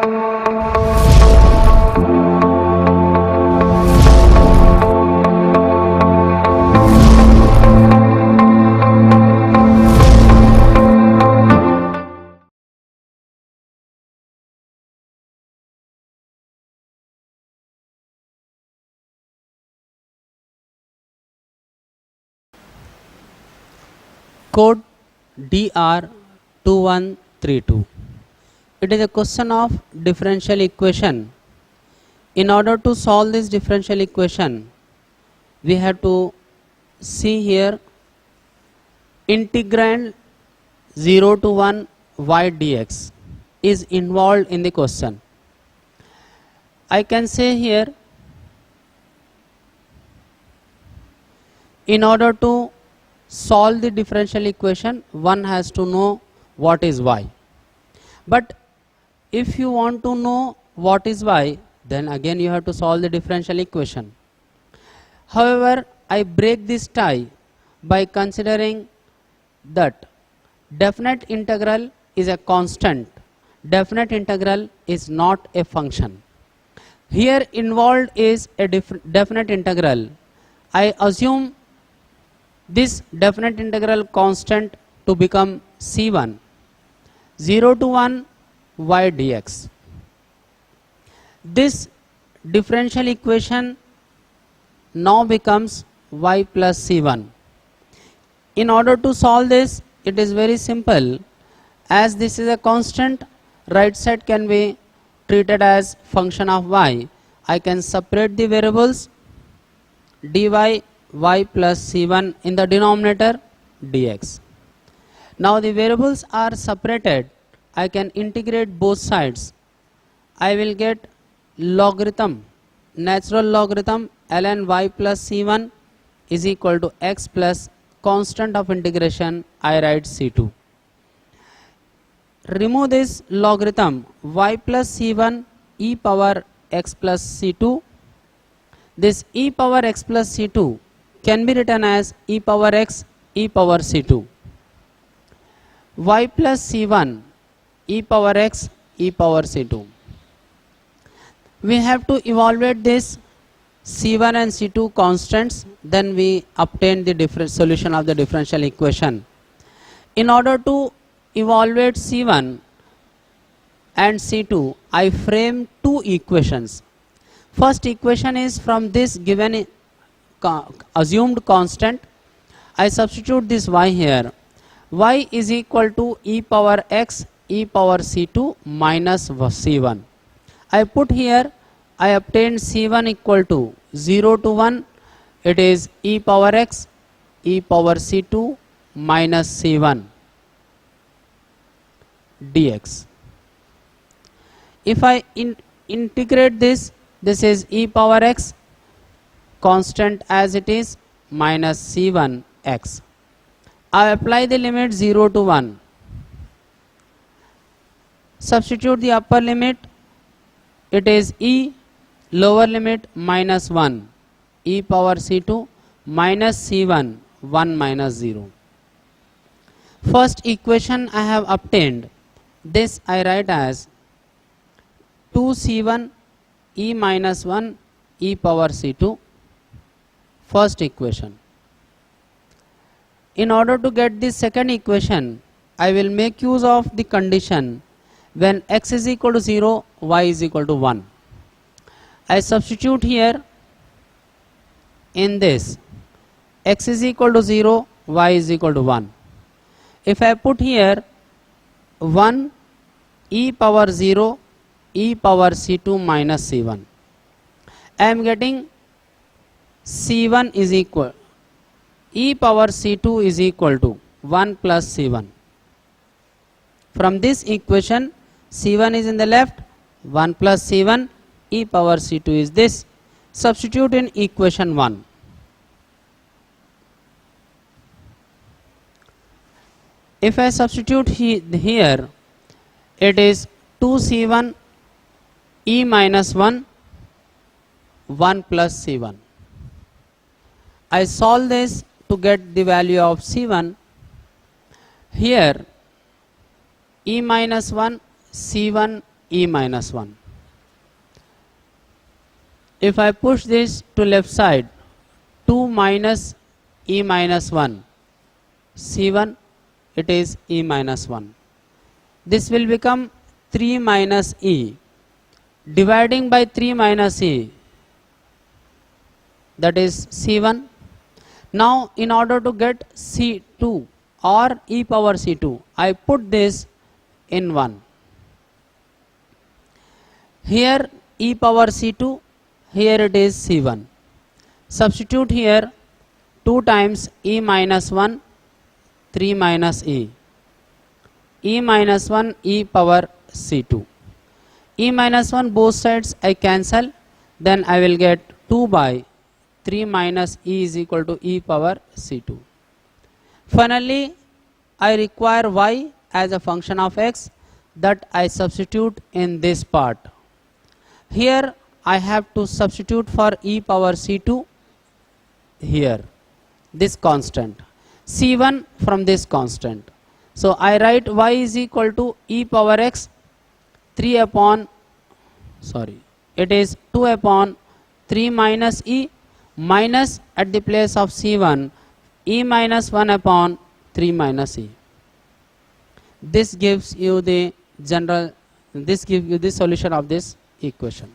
Code DR2132. It is a question of differential equation. In order to solve this differential equation, we have to see here integrand 0 to 1 y dx is involved in the question. I can say here, in order to solve the differential equation, one has to know what is y. But if you want to know what is y, then again you have to solve the differential equation. However, I break this tie by considering that definite integral is a constant, definite integral is not a function. Here involved is a definite integral. I assume this definite integral constant to become C1, 0 to 1 y dx. This differential equation now becomes y plus C1. In order to solve this, it is very simple. As this is a constant, right side can be treated as function of y. I can separate the variables dy y plus C1 in the denominator dx. Now the variables are separated. I can integrate both sides. I will get logarithm, natural logarithm ln y plus C1 is equal to x plus constant of integration, I write C2. Remove this logarithm, y plus C1 e power x plus C2. This e power x plus C2 can be written as e power x e power C2. Y plus C1 e power x e power C2. We have to evaluate this C1 and C2 constants, then we obtain the solution of the differential equation. In order to evaluate C1 and C2, I frame two equations. First equation is from this given assumed constant. I substitute this y here. Y is equal to e power x e power C2 minus C1. I put here, I obtained C1 equal to 0 to 1, it is e power x e power C2 minus C1 dx. If I integrate this, this is e power x constant as it is minus C1 x. I apply the limit 0 to 1. Substitute the upper limit, it is e, lower limit minus 1, e power C2 minus C1, 1 minus 0. First equation I have obtained, this I write as 2C1 e minus 1 e power C2, first equation. In order to get this second equation, I will make use of the condition when x is equal to 0, y is equal to 1. I substitute here in this, x is equal to 0, y is equal to 1. If I put here 1 e power 0 e power C2 minus C1, I am getting C1 is equal, e power C2 is equal to 1 plus C1. From this equation, C1 is in the left, 1 plus C1, e power C2 is this. Substitute in equation 1. If I substitute here, it is 2C1 e minus 1, 1 plus C1. I solve this to get the value of C1. Here e minus 1 C1 e minus 1. If I push this to left side, 2 minus e minus 1, C1, it is e minus 1. This will become 3 minus e. Dividing by 3 minus e, that is C1. Now in order to get C2 or e power C2, I put this in 1. Here e power C2, here it is C1. Substitute here 2 times e minus 1, 3 minus e. E minus 1 e power C2. E minus 1 both sides I cancel, then I will get 2 by 3 minus e is equal to e power C2. Finally, I require y as a function of x, that I substitute in this part. Here I have to substitute for e power C2 here, this constant, C1 from this constant. So I write y is equal to e power x 3 upon, it is 2 upon 3 minus e, minus at the place of C1 e minus 1 upon 3 minus e. This gives you the solution of this equation.